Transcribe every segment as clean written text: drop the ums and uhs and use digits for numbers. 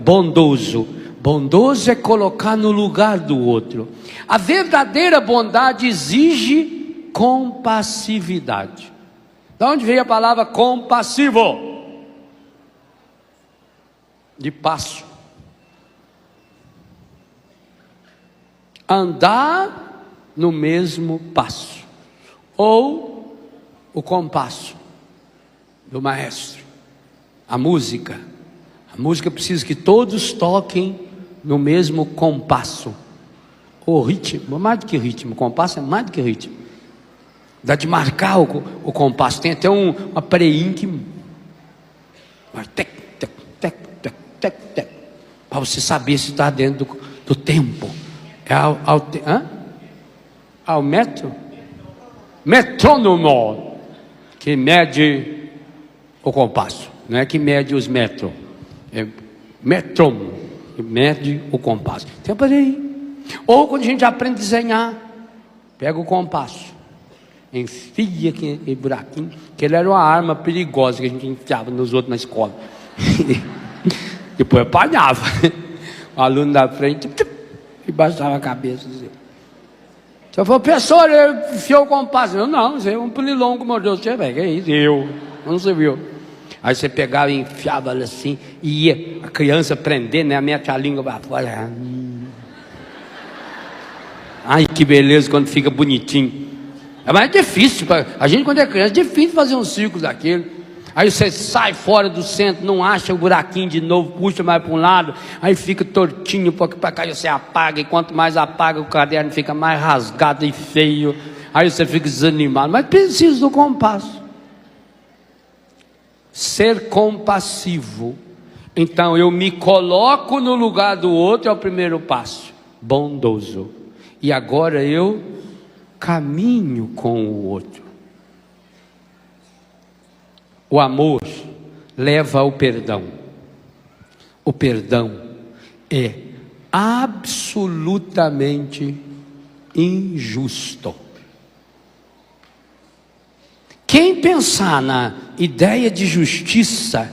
bondoso. Bondoso é colocar no lugar do outro. A verdadeira bondade exige compassividade. De onde veio a palavra compassivo? De passo. Andar no mesmo passo. Ou o compasso do maestro. A música precisa que todos toquem no mesmo compasso. O ritmo, mais do que ritmo, compasso é mais do que ritmo. Dá de marcar o compasso. Tem até uma preinha que vai tec, tec, tec, tec, tec, tec, para você saber se está dentro do tempo. É ao metro? Metrônomo, que mede o compasso. Não é que mede os metros. É metrônomo, que mede o compasso. Tem para aí. Ou quando a gente aprende a desenhar, pega o compasso, enfia aquele buraquinho, que ele era uma arma perigosa que a gente enfiava nos outros na escola. Depois apanhava. O aluno da frente e baixava a cabeça. Assim. Se eu for, professor, ele enfiou o compasso. Eu não, você é um pernilongo, mordeu você, velho. Que é isso? Eu. Não se viu. Aí você pegava e enfiava assim, e ia a criança prender, né? Mete a língua para fora. Ai, que beleza quando fica bonitinho. É mais difícil, a gente quando é criança, é difícil fazer um círculo daquele. Aí você sai fora do centro, não acha o buraquinho de novo, puxa mais para um lado, aí fica tortinho, porque para cá você apaga, e quanto mais apaga o caderno fica mais rasgado e feio, aí você fica desanimado, mas precisa do compasso. Ser compassivo, então eu me coloco no lugar do outro, é o primeiro passo, bondoso, e agora eu caminho com o outro. O amor leva ao perdão. O perdão é absolutamente injusto. Quem pensar na ideia de justiça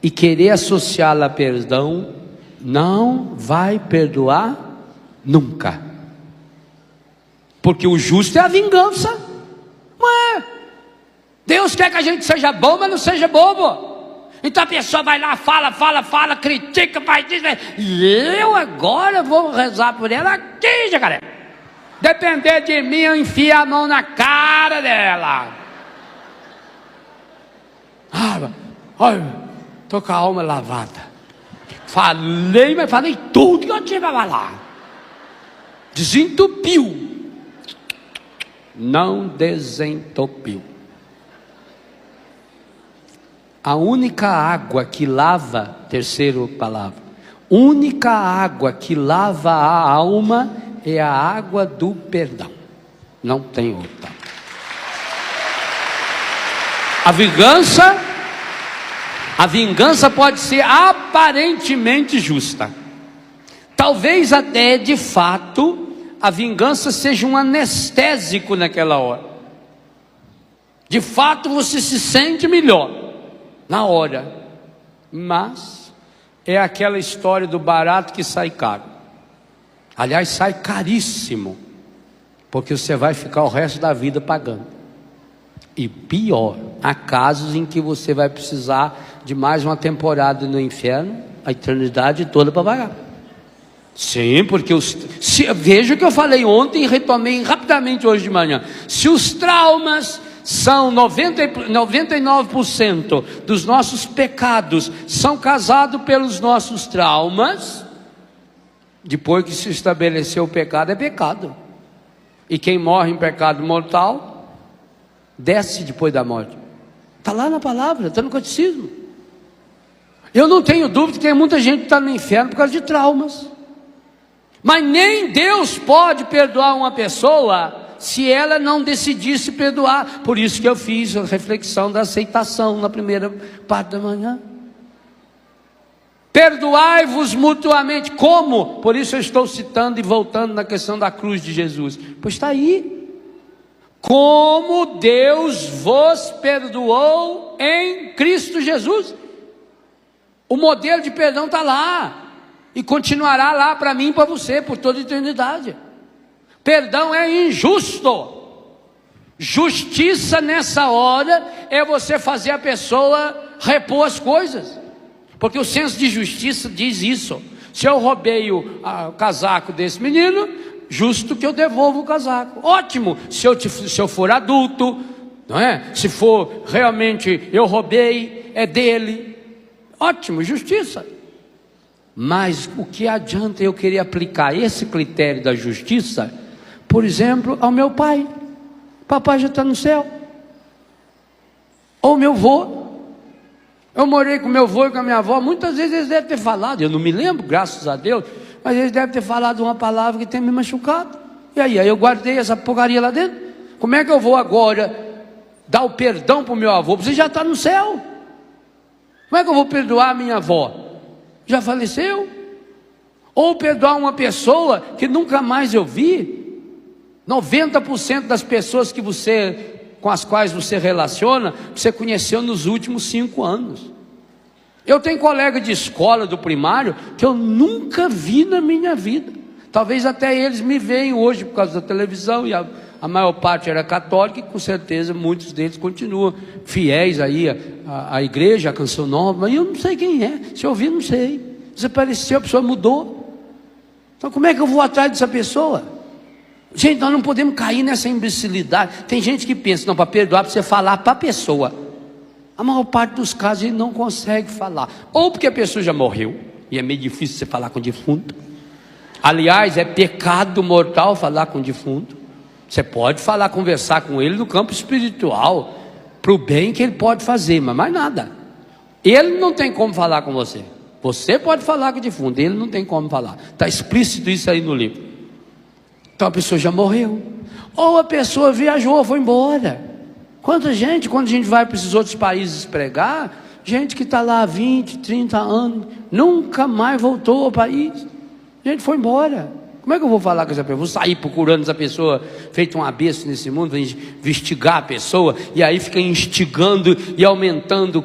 e querer associá-la a perdão, não vai perdoar nunca. Porque o justo é a vingança. Não é? Deus quer que a gente seja bom, mas não seja bobo. Então a pessoa vai lá, fala, critica, faz isso. E eu agora vou rezar por ela aqui, jacaré. Depender de mim, eu enfio a mão na cara dela. Olha, estou com a alma lavada. Falei, mas falei tudo que eu tinha para falar. Desentupiu. Não desentupiu. A única água que lava, terceira palavra, única água que lava a alma é a água do perdão. Não tem outra. A vingança pode ser aparentemente justa. Talvez até de fato a vingança seja um anestésico naquela hora. De fato você se sente melhor na hora, mas é aquela história do barato que sai caro. Aliás, sai caríssimo, porque você vai ficar o resto da vida pagando. E pior, há casos em que você vai precisar de mais uma temporada no inferno, a eternidade toda para pagar. Sim, porque veja o que eu falei ontem e retomei rapidamente hoje de manhã. Se os traumas são 99% dos nossos pecados são causados pelos nossos traumas, depois que se estabeleceu o pecado, é pecado. E quem morre em pecado mortal, desce depois da morte. Está lá na palavra, está no catecismo. Eu não tenho dúvida que tem muita gente que está no inferno por causa de traumas. Mas nem Deus pode perdoar uma pessoa se ela não decidisse perdoar. Por isso que eu fiz a reflexão da aceitação na primeira parte da manhã. Perdoai-vos mutuamente. Como? Por isso eu estou citando e voltando na questão da cruz de Jesus. Pois está aí. Como Deus vos perdoou em Cristo Jesus. O modelo de perdão está lá, e continuará lá para mim e para você, por toda a eternidade. Perdão é injusto. Justiça nessa hora é você fazer a pessoa repor as coisas, porque o senso de justiça diz isso. Se eu roubei o casaco desse menino, justo que eu devolva o casaco. Ótimo, se eu for adulto, não é? Se for realmente eu roubei, é dele. Ótimo, justiça. Mas o que adianta eu querer aplicar esse critério da justiça, por exemplo, ao meu pai? Papai já está no céu. Ou meu avô. Eu morei com meu avô e com a minha avó. Muitas vezes eles devem ter falado, eu não me lembro, graças a Deus, mas eles devem ter falado uma palavra que tem me machucado. E aí eu guardei essa porcaria lá dentro. Como é que eu vou agora dar o perdão para o meu avô? Você já está no céu. Como é que eu vou perdoar a minha avó? Já faleceu? Ou perdoar uma pessoa que nunca mais eu vi? 90% das pessoas com as quais você relaciona, você conheceu nos últimos 5 anos. Eu tenho colega de escola do primário que eu nunca vi na minha vida. Talvez até eles me veem hoje por causa da televisão, e a maior parte era católica, e com certeza muitos deles continuam fiéis aí à igreja, à Canção Nova, mas eu não sei quem é. Se eu ouvir, não sei. Desapareceu, a pessoa mudou. Então como é que eu vou atrás dessa pessoa? Gente, nós não podemos cair nessa imbecilidade. Tem gente que pensa, não, para perdoar, para você falar para a pessoa. A maior parte dos casos ele não consegue falar. Ou porque a pessoa já morreu, e é meio difícil você falar com o defunto. Aliás, é pecado mortal falar com o defunto. Você pode falar, conversar com ele no campo espiritual, para o bem que ele pode fazer, mas mais nada. Ele não tem como falar com você. Você pode falar com o defunto, ele não tem como falar. Está explícito isso aí no livro. Então a pessoa já morreu. Ou a pessoa viajou, foi embora. Quando a gente vai para esses outros países pregar, gente que está lá há 20, 30 anos, nunca mais voltou ao país. A gente foi embora. Como é que eu vou falar com essa pessoa? Vou sair procurando essa pessoa, feito uma besta nesse mundo, vou investigar a pessoa, e aí fica instigando e aumentando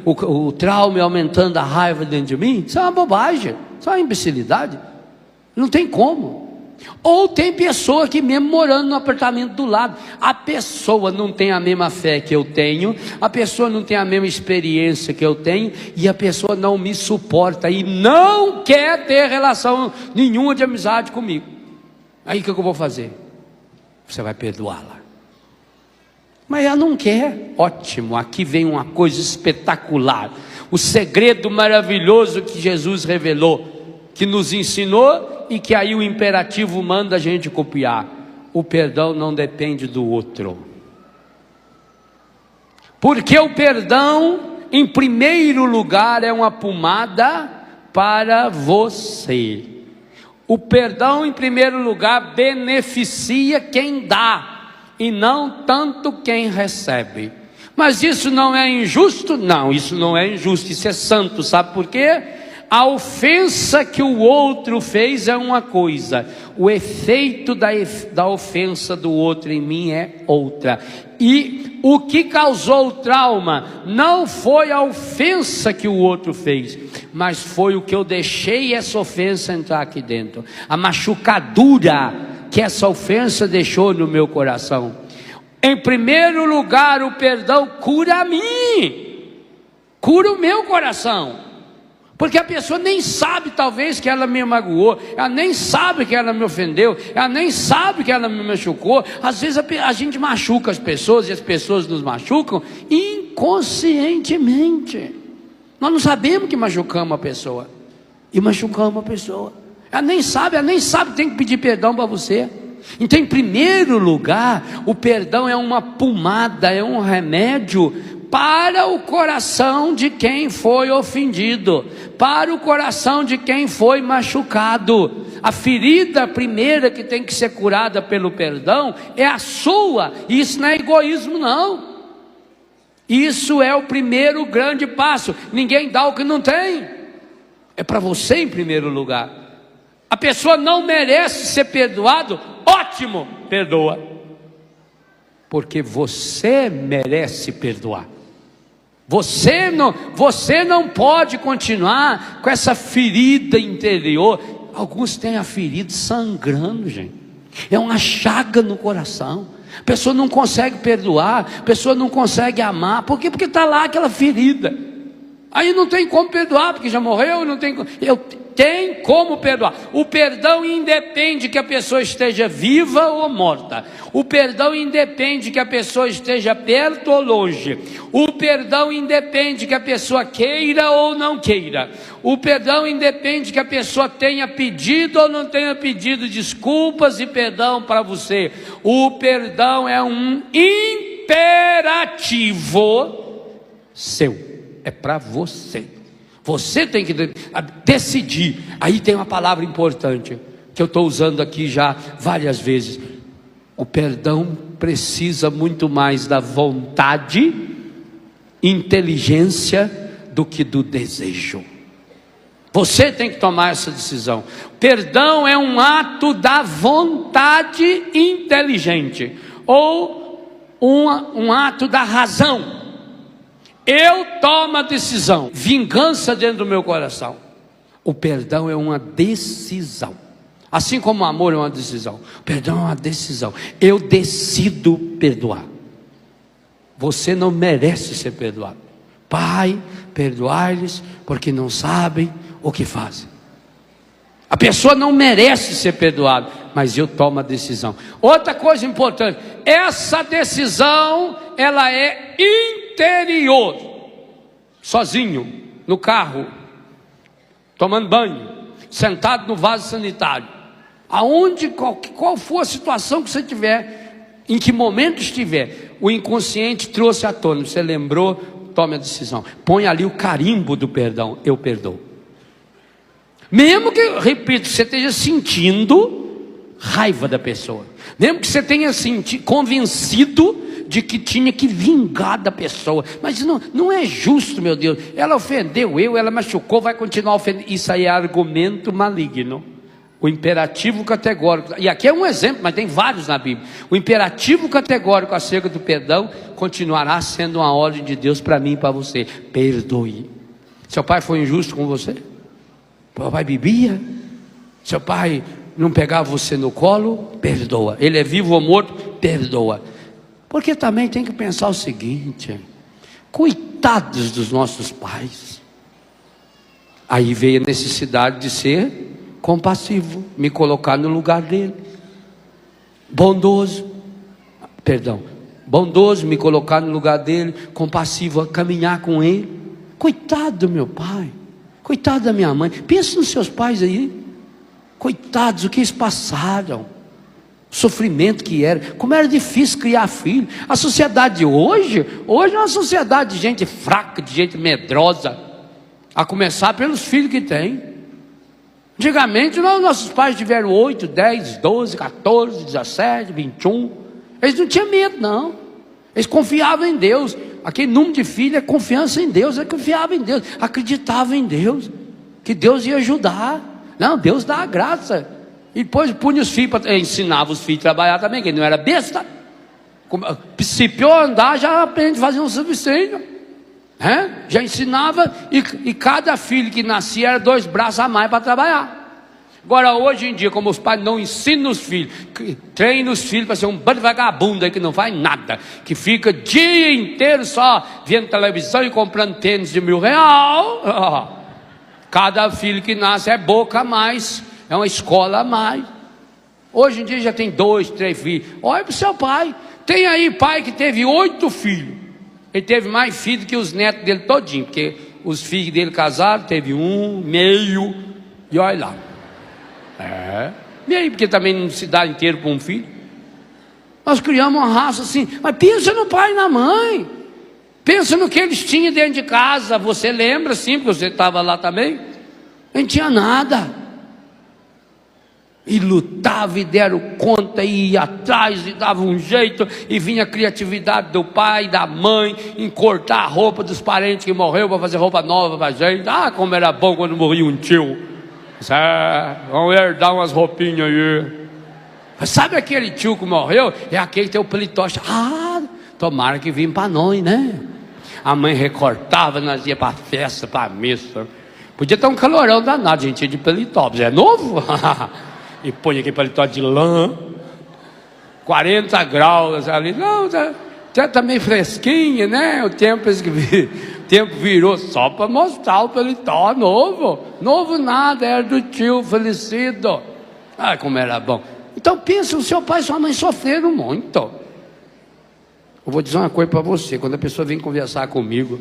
o trauma, e aumentando a raiva dentro de mim? Isso é uma bobagem, isso é uma imbecilidade. Não tem como. Ou tem pessoa que mesmo morando no apartamento do lado, a pessoa não tem a mesma fé que eu tenho, a pessoa não tem a mesma experiência que eu tenho, e a pessoa não me suporta e não quer ter relação nenhuma de amizade comigo. Aí o que eu vou fazer? Você vai perdoá-la. Mas ela não quer. Ótimo, aqui vem uma coisa espetacular, o segredo maravilhoso que Jesus revelou, que nos ensinou, e que aí o imperativo manda a gente copiar. O perdão não depende do outro. Porque o perdão, em primeiro lugar, é uma pomada para você. O perdão, em primeiro lugar, beneficia quem dá, e não tanto quem recebe. Mas isso não é injusto? Não, isso não é injusto, isso é santo. Sabe por quê? A ofensa que o outro fez é uma coisa, o efeito da ofensa do outro em mim é outra. E o que causou o trauma não foi a ofensa que o outro fez, mas foi o que eu deixei essa ofensa entrar aqui dentro, a machucadura que essa ofensa deixou no meu coração. Em primeiro lugar, o perdão cura a mim, cura o meu coração. Porque a pessoa nem sabe talvez que ela me magoou, ela nem sabe que ela me ofendeu, ela nem sabe que ela me machucou. Às vezes a gente machuca as pessoas e as pessoas nos machucam inconscientemente. Nós não sabemos que machucamos a pessoa, e machucamos a pessoa. Ela nem sabe que tem que pedir perdão para você. Então, em primeiro lugar, o perdão é uma pomada, é um remédio para o coração de quem foi ofendido, para o coração de quem foi machucado. A ferida primeira que tem que ser curada pelo perdão é a sua. Isso não é egoísmo, não. Isso é o primeiro grande passo. Ninguém dá o que não tem. É para você em primeiro lugar. A pessoa não merece ser perdoado? Ótimo, perdoa. Porque você merece perdoar. Você não pode continuar com essa ferida interior. Alguns têm a ferida sangrando, gente. É uma chaga no coração. A pessoa não consegue perdoar, a pessoa não consegue amar. Por quê? Porque está lá aquela ferida. Aí não tem como perdoar, porque já morreu, não tem como. Tem como perdoar. O perdão independe que a pessoa esteja viva ou morta. O perdão independe que a pessoa esteja perto ou longe. O perdão independe que a pessoa queira ou não queira. O perdão independe que a pessoa tenha pedido ou não tenha pedido desculpas e perdão para você. O perdão é um imperativo seu. É para você. Você tem que decidir. Aí tem uma palavra importante que eu estou usando aqui já várias vezes. O perdão precisa muito mais da vontade, inteligência, do que do desejo. Você tem que tomar essa decisão. Perdão é um ato da vontade inteligente, ou um ato da razão. Eu tomo a decisão. Vingança dentro do meu coração. O perdão é uma decisão. Assim como o amor é uma decisão. O perdão é uma decisão. Eu decido perdoar. Você não merece ser perdoado. Pai, perdoai-lhes, porque não sabem o que fazem. A pessoa não merece ser perdoada, mas eu tomo a decisão. Outra coisa importante, essa decisão, ela é interior. Sozinho, no carro, tomando banho, sentado no vaso sanitário, aonde, qual for a situação que você tiver, em que momento estiver, o inconsciente trouxe à tona, você lembrou, tome a decisão. Põe ali o carimbo do perdão, eu perdoo. Mesmo que, repito, você esteja sentindo raiva da pessoa, mesmo que você tenha convencido de que tinha que vingar da pessoa, mas não é justo, meu Deus, ela ofendeu ela machucou, vai continuar ofendendo. Isso aí é argumento maligno. O imperativo categórico, e aqui é um exemplo, mas tem vários na Bíblia. O imperativo categórico acerca do perdão continuará sendo uma ordem de Deus para mim e para você: perdoe. Seu pai foi injusto com você? Seu pai bebia? Seu pai não pegava você no colo? Perdoa. Ele é vivo ou morto? Perdoa. Porque também tem que pensar o seguinte: coitados dos nossos pais. Aí veio a necessidade de ser compassivo, me colocar no lugar dele. Bondoso, me colocar no lugar dele, compassivo, caminhar com ele. Coitado do meu pai, coitado da minha mãe. Pensa nos seus pais aí. Coitados, o que eles passaram, o sofrimento que era, como era difícil criar filho. A sociedade de hoje é uma sociedade de gente fraca, de gente medrosa, a começar pelos filhos que tem. Antigamente nossos pais tiveram 8, 10, 12, 14, 17, 21. Eles não tinham medo, não. Eles confiavam em Deus. Aquele número de filhos é confiança em Deus. Ele confiava em Deus, acreditava em Deus, que Deus ia ajudar. Não, Deus dá a graça. E depois punha os filhos, ensinava os filhos a trabalhar também, que ele não era besta. Se pior andar, já aprende a fazer um subsídio. Já ensinava, e cada filho que nascia era 2 braços a mais para trabalhar. Agora hoje em dia, como os pais não ensinam os filhos, treinam os filhos para ser um bando de vagabundo aí que não faz nada, que fica o dia inteiro só vendo televisão e comprando tênis de R$1.000. Cada filho que nasce é boca a mais, é uma escola a mais. Hoje em dia já tem 2, 3 filhos. Olha para o seu pai. Tem aí pai que teve 8 filhos. Ele teve mais filhos que os netos dele todinho, porque os filhos dele casaram, teve 1, meio, e olha lá. Meio, porque também não se dá inteiro para um filho. Nós criamos uma raça assim, mas pensa no pai e na mãe. Pensa no que eles tinham dentro de casa. Você lembra sim, porque você estava lá também. Não tinha nada. E lutava e deram conta, e ia atrás, e dava um jeito, e vinha a criatividade do pai, da mãe, em cortar a roupa dos parentes que morreu para fazer roupa nova para a gente. Ah, como era bom quando morria um tio. Vamos herdar umas roupinhas aí. Mas sabe aquele tio que morreu? É aquele que tem o pelitoche. Ah, tomara que vim para nós, né? a mãe recortava, nós ia para festa, para missa. Podia ter um calorão danado, gente, de paletó, é novo? E põe aquele paletó de lã, 40 graus ali, não, tá meio fresquinho, né? O tempo virou só para mostrar o paletó novo nada, era do tio falecido. Ah, como era bom. Então pensa, o seu pai e sua mãe sofreram muito. Eu vou dizer uma coisa para você, quando a pessoa vem conversar comigo,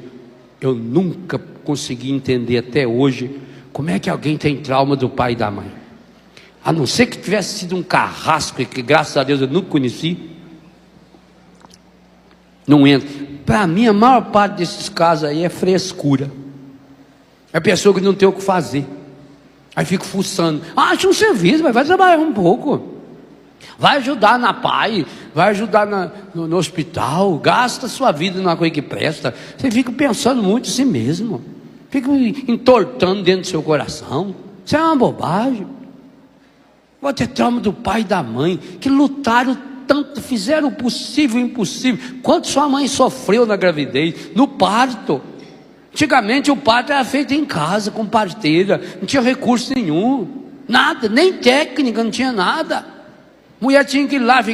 eu nunca consegui entender até hoje como é que alguém tem trauma do pai e da mãe. A não ser que tivesse sido um carrasco e que graças a Deus eu nunca conheci. Não entra. Para mim a maior parte desses casos aí é frescura. É pessoa que não tem o que fazer. Aí fico fuçando. Acha um serviço, mas vai trabalhar um pouco. Vai ajudar na PAI, vai ajudar no hospital, gasta sua vida numa coisa que presta. Você fica pensando muito em si mesmo, fica entortando dentro do seu coração. Isso é uma bobagem. Pode ter trauma do pai e da mãe, que lutaram tanto, fizeram o possível e o impossível. Quanto sua mãe sofreu na gravidez, no parto. Antigamente o parto era feito em casa, com parteira, não tinha recurso nenhum, nada, nem técnica, não tinha nada. Mulher tinha que ir lá,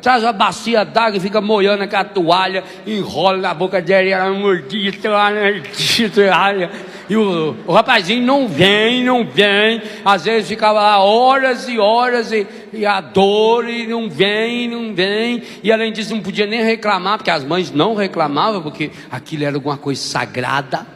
traz uma bacia d'água e fica molhando aquela toalha, enrola na boca dela, e ela mordia toalha. E o rapazinho não vem, às vezes ficava lá horas e horas, e a dor, e não vem, e além disso não podia nem reclamar, porque as mães não reclamavam, porque aquilo era alguma coisa sagrada,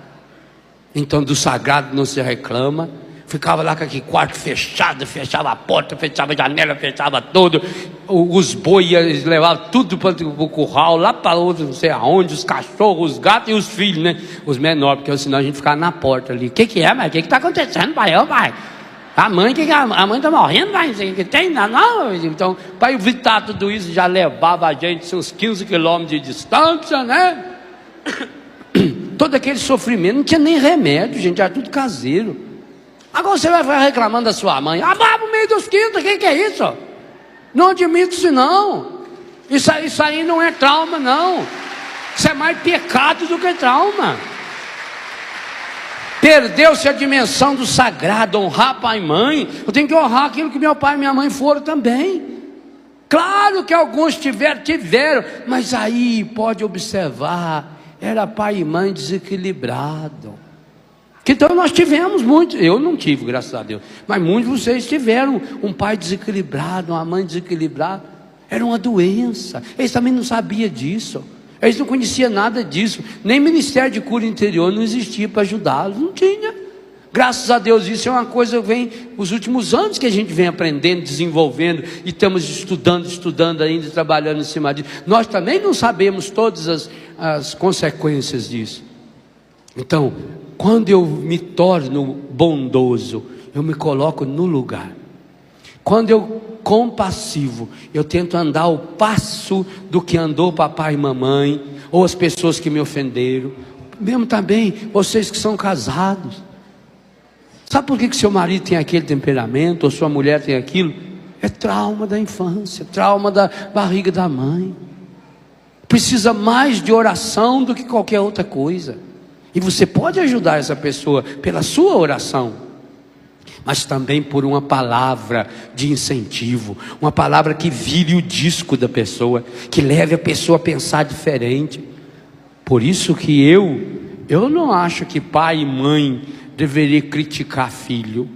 então do sagrado não se reclama. Ficava lá com aquele quarto fechado, fechava a porta, fechava a janela, fechava tudo. Os bois eles levavam tudo para o curral, lá para outro, não sei aonde, os cachorros, os gatos e os filhos, né? Os menores, porque senão a gente ficava na porta ali. O que é, mas? O que está acontecendo, pai? Ô, pai? A mãe está morrendo, pai? Que tem? Não. Então, para evitar tudo isso, já levava a gente uns 15 quilômetros de distância, né? Todo aquele sofrimento, não tinha nem remédio, gente, era tudo caseiro. Agora você vai ficar reclamando da sua mãe. Ah, vai pro meio dos quintos, o que é isso? Não admito isso não. Isso aí não é trauma não. Isso é mais pecado do que trauma. Perdeu-se a dimensão do sagrado, honrar pai e mãe. Eu tenho que honrar aquilo que meu pai e minha mãe foram também. Claro que alguns tiveram, mas aí pode observar, era pai e mãe desequilibrado. Então nós tivemos muitos, eu não tive, graças a Deus, mas muitos de vocês tiveram um pai desequilibrado, uma mãe desequilibrada. Era uma doença, eles também não sabiam disso, eles não conheciam nada disso, nem Ministério de Cura Interior não existia para ajudá-los, não tinha. Graças a Deus, isso é uma coisa que vem, os últimos anos que a gente vem aprendendo, desenvolvendo, e estamos estudando ainda, trabalhando em cima disso. Nós também não sabemos todas as consequências disso. Então, quando eu me torno bondoso, eu me coloco no lugar. Quando eu compassivo, eu tento andar ao passo do que andou papai e mamãe, ou as pessoas que me ofenderam. Mesmo também, vocês que são casados. Sabe por que seu marido tem aquele temperamento, ou sua mulher tem aquilo? É trauma da infância, trauma da barriga da mãe. Precisa mais de oração do que qualquer outra coisa. E você pode ajudar essa pessoa pela sua oração, mas também por uma palavra de incentivo, uma palavra que vire o disco da pessoa, que leve a pessoa a pensar diferente. Por isso que eu não acho que pai e mãe deveriam criticar filho.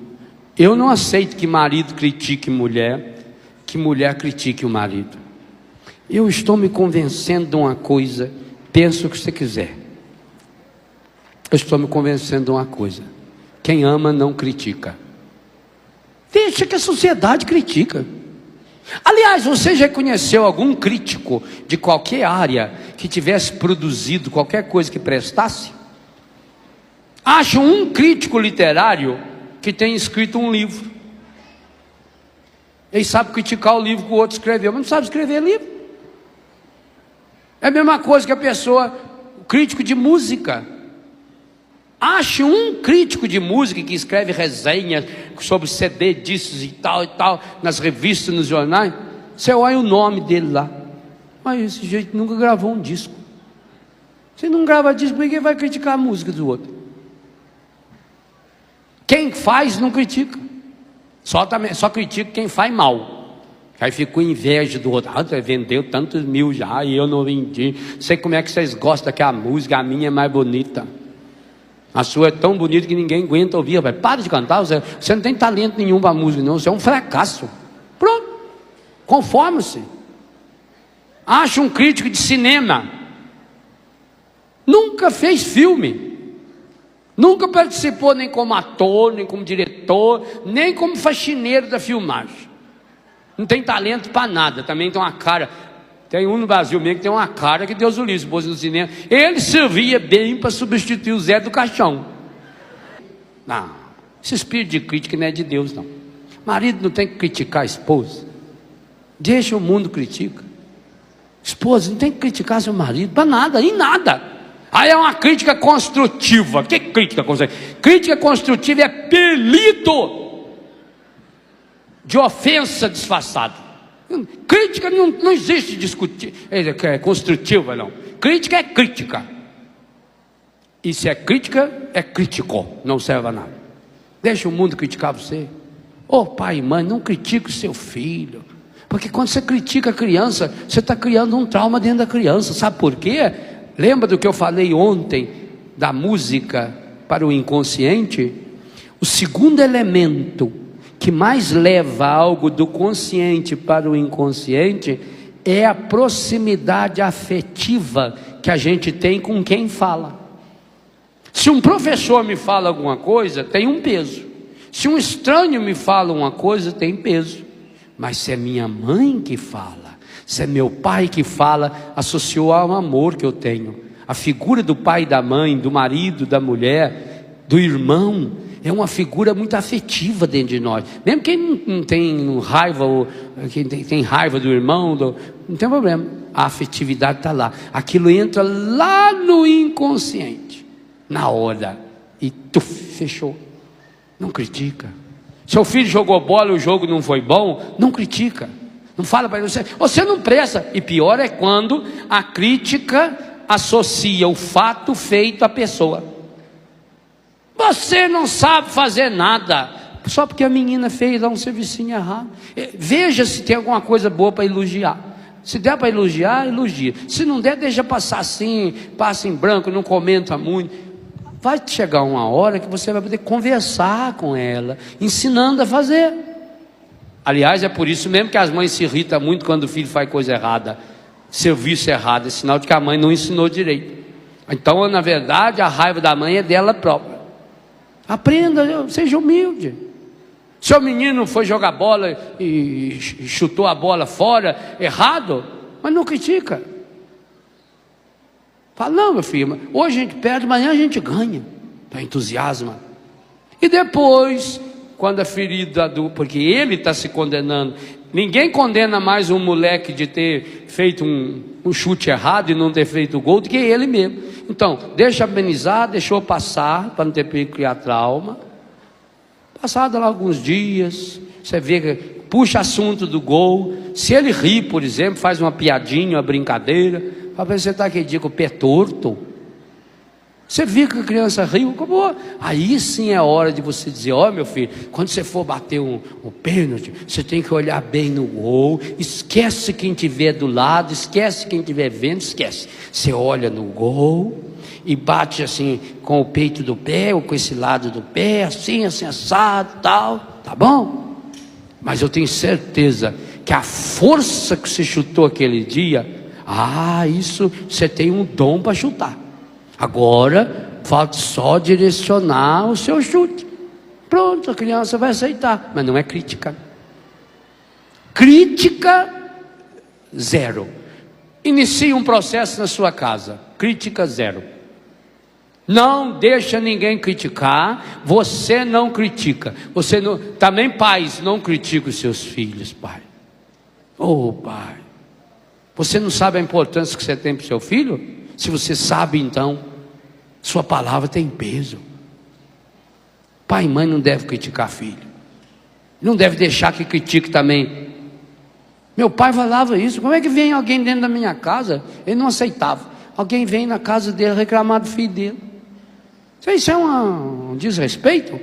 Eu não aceito que marido critique mulher, que mulher critique o marido. Eu estou me convencendo de uma coisa, pensa o que você quiser. Eu estou me convencendo de uma coisa: quem ama não critica. Deixa que a sociedade critica. Aliás, você já conheceu algum crítico de qualquer área que tivesse produzido qualquer coisa que prestasse? Acho um crítico literário que tem escrito um livro. Ele sabe criticar o livro que o outro escreveu, mas não sabe escrever livro. É a mesma coisa que a pessoa, o crítico de música. Ache um crítico de música que escreve resenhas sobre CD, discos e tal, nas revistas, nos jornais. Você olha o nome dele lá. Mas esse jeito nunca gravou um disco. Se não grava disco, por que vai criticar a música do outro? Quem faz não critica. Só critica quem faz mal. Aí fica com inveja do outro. Você vendeu tantos mil já e eu não vendi. Sei como é que vocês gostam que a música, a minha é mais bonita. A sua é tão bonita que ninguém aguenta ouvir. Para de cantar, você não tem talento nenhum para música, não. Você é um fracasso. Pronto. Conforme-se. Acha um crítico de cinema. Nunca fez filme. Nunca participou nem como ator, nem como diretor, nem como faxineiro da filmagem. Não tem talento para nada. Também tem uma cara. Tem um no Brasil mesmo que tem uma cara que Deus o livre, pôs no cinema. Ele servia bem para substituir o Zé do Caixão. Não, esse espírito de crítica não é de Deus, não. Marido não tem que criticar a esposa. Deixa o mundo criticar. Esposa não tem que criticar seu marido para nada, em nada. Aí é uma crítica construtiva. O que é crítica construtiva? Crítica construtiva é apelido de ofensa disfarçada. Crítica não existe discutir, construtiva não. Crítica é crítica. E se é crítica, é crítico, não serve a nada. Deixa o mundo criticar você. Ô pai e mãe, não critique o seu filho. Porque quando você critica a criança, você está criando um trauma dentro da criança. Sabe por quê? Lembra do que eu falei ontem da música para o inconsciente? O segundo elemento que mais leva algo do consciente para o inconsciente é a proximidade afetiva que a gente tem com quem fala. Se um professor me fala alguma coisa, tem um peso. Se um estranho me fala uma coisa, tem peso. Mas se é minha mãe que fala, se é meu pai que fala, associou ao amor que eu tenho. A figura do pai e da mãe, do marido, da mulher, do irmão, é uma figura muito afetiva dentro de nós. Mesmo quem não tem raiva, ou quem tem raiva do irmão, não tem problema. A afetividade está lá. Aquilo entra lá no inconsciente, na hora, e fechou. Não critica. Seu filho jogou bola e o jogo não foi bom, não critica. Não fala para ele, você não presta. E pior é quando a crítica associa o fato feito à pessoa. Você não sabe fazer nada, só porque a menina fez lá um servicinho errado. Veja se tem alguma coisa boa para elogiar. Se der para elogiar, elogia. Se não der, deixa passar assim, passa em branco, não comenta muito. Vai chegar uma hora que você vai poder conversar com ela, ensinando a fazer. Aliás, é por isso mesmo que as mães se irritam muito quando o filho faz coisa errada, serviço errado, é sinal de que a mãe não ensinou direito. Então, na verdade, a raiva da mãe é dela própria. Aprenda, seja humilde. Seu menino foi jogar bola e chutou a bola fora, errado, mas não critica. Fala, não meu filho, hoje a gente perde, amanhã a gente ganha. Então entusiasma. E depois, quando a ferida porque ele está se condenando. Ninguém condena mais um moleque de ter feito um chute errado e não ter feito o gol do que ele mesmo. Então, deixa amenizar, deixou passar, para não ter perigo de criar trauma. Passado lá alguns dias, você vê que puxa assunto do gol. Se ele ri, por exemplo, faz uma piadinha, uma brincadeira, para você está aquele dia com o pé torto. Você viu que a criança riu, acabou. Aí sim é hora de você dizer, ó meu filho, quando você for bater um pênalti, você tem que olhar bem no gol, esquece quem estiver do lado, esquece quem estiver vendo, esquece. Você olha no gol e bate assim com o peito do pé, ou com esse lado do pé, assim assado, tal, tá bom? Mas eu tenho certeza que a força que você chutou aquele dia, isso você tem um dom para chutar. Agora, falta só direcionar o seu chute. Pronto, a criança vai aceitar. Mas não é crítica. Crítica, zero. Inicie um processo na sua casa. Crítica, zero. Não deixa ninguém criticar. Você não critica. Você não, também pais, não critica os seus filhos, pai. Pai. Você não sabe a importância que você tem para o seu filho? Se você sabe, então, sua palavra tem peso. Pai e mãe não devem criticar filho. Não deve deixar que critique também. Meu pai falava isso. Como é que vem alguém dentro da minha casa? Ele não aceitava. alguém vem na casa dele reclamar do filho dele. Isso é um desrespeito?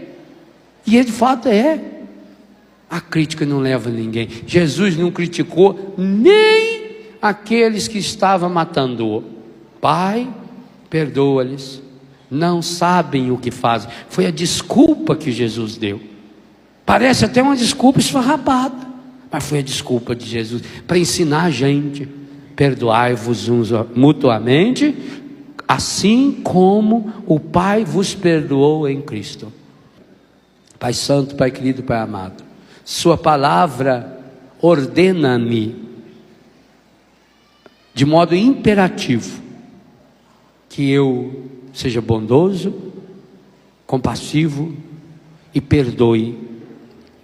E de fato é. A crítica não leva ninguém. Jesus não criticou nem aqueles que estavam matando-o. Pai, perdoa-lhes, não sabem o que fazem. Foi a desculpa que Jesus deu. Parece até uma desculpa esfarrapada, mas foi a desculpa de Jesus para ensinar a gente: perdoai-vos uns mutuamente, assim como o Pai vos perdoou em Cristo. Pai santo, Pai querido, Pai amado, sua palavra ordena-me de modo imperativo que eu seja bondoso, compassivo e perdoe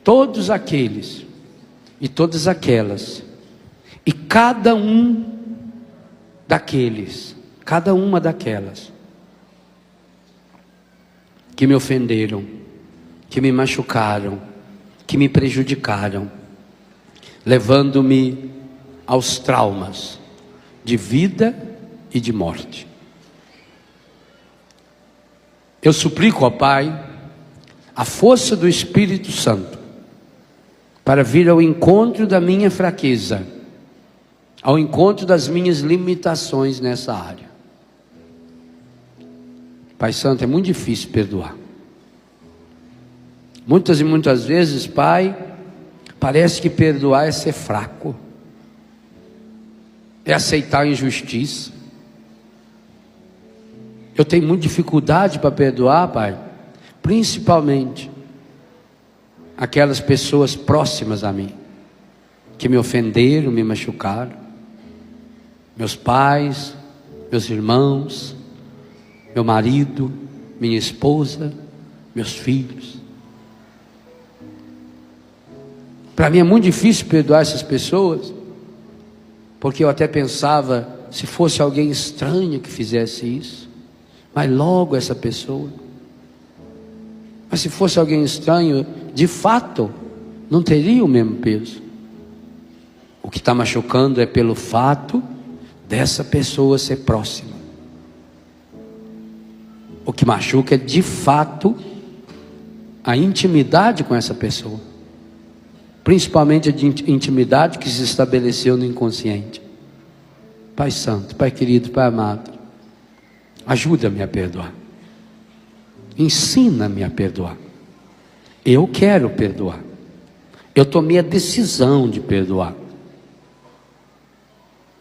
todos aqueles e todas aquelas e cada um daqueles, cada uma daquelas que me ofenderam, que me machucaram, que me prejudicaram, levando-me aos traumas de vida e de morte. Eu suplico ao Pai a força do Espírito Santo para vir ao encontro da minha fraqueza, ao encontro das minhas limitações nessa área. Pai Santo, é muito difícil perdoar. Muitas e muitas vezes, Pai, parece que perdoar é ser fraco, é aceitar a injustiça. Eu tenho muita dificuldade para perdoar, Pai, principalmente aquelas pessoas próximas a mim, que me ofenderam, me machucaram, meus pais, meus irmãos, meu marido, minha esposa, meus filhos. Para mim é muito difícil perdoar essas pessoas, porque eu até pensava, se fosse alguém estranho que fizesse isso, mas logo essa pessoa. Mas se fosse alguém estranho, de fato, não teria o mesmo peso. O que está machucando é pelo fato dessa pessoa ser próxima. O que machuca é de fato a intimidade com essa pessoa, principalmente a intimidade que se estabeleceu no inconsciente. Pai Santo, Pai querido, Pai amado, ajuda-me a perdoar, ensina-me a perdoar. Eu quero perdoar, eu tomei a decisão de perdoar.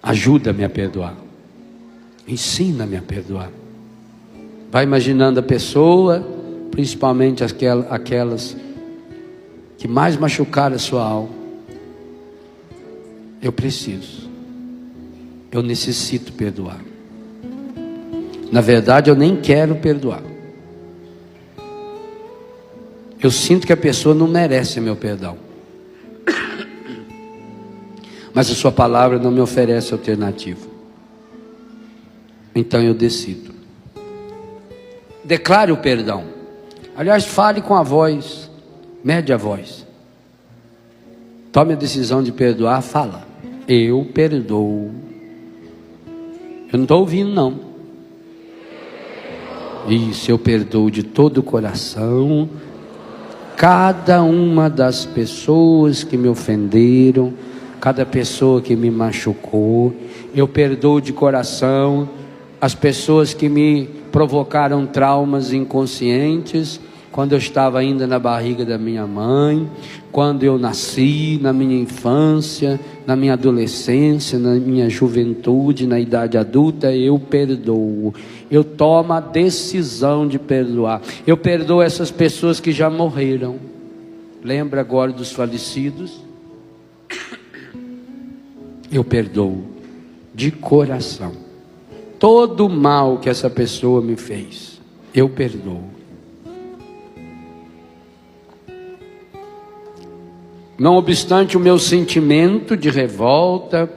Ajuda-me a perdoar, ensina-me a perdoar. Vai imaginando a pessoa, principalmente aquelas que mais machucaram a sua alma. Eu preciso, eu necessito perdoar. Na verdade, eu nem quero perdoar. Eu sinto que a pessoa não merece meu perdão, mas a sua palavra não me oferece alternativa. Então eu decido. Declare o perdão. Aliás, fale com a voz, mede a voz. Tome a decisão de perdoar, fala: eu perdoo. Eu não estou ouvindo não. Isso, eu perdoo de todo o coração cada uma das pessoas que me ofenderam, cada pessoa que me machucou. Eu perdoo de coração as pessoas que me provocaram traumas inconscientes, quando eu estava ainda na barriga da minha mãe, quando eu nasci, na minha infância, na minha adolescência, na minha juventude, na idade adulta. Eu perdoo, eu tomo a decisão de perdoar. Eu perdoo essas pessoas que já morreram. Lembra agora dos falecidos? Eu perdoo de coração todo o mal que essa pessoa me fez. Eu perdoo. Não obstante o meu sentimento de revolta,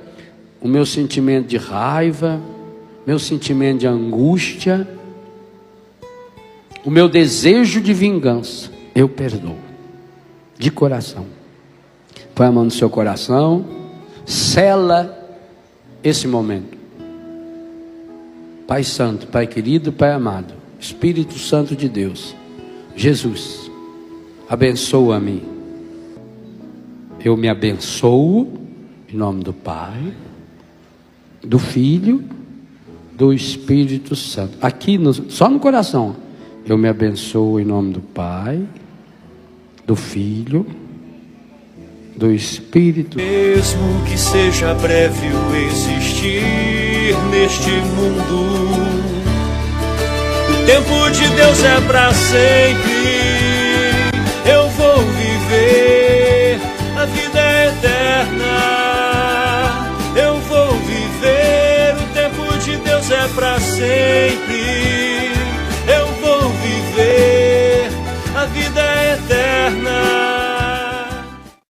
o meu sentimento de raiva, meu sentimento de angústia, o meu desejo de vingança, eu perdoo, de coração. Põe a mão no seu coração, sela esse momento. Pai Santo, Pai querido, Pai amado, Espírito Santo de Deus, Jesus, abençoa-me. Eu me abençoo em nome do Pai, do Filho, do Espírito Santo. Aqui, só no coração. Eu me abençoo em nome do Pai, do Filho, do Espírito. Mesmo que seja breve o existir neste mundo, o tempo de Deus é para sempre. Eu vou viver, a vida é eterna. Eu vou viver, o tempo de Deus é para sempre. Eu vou viver, a vida é eterna.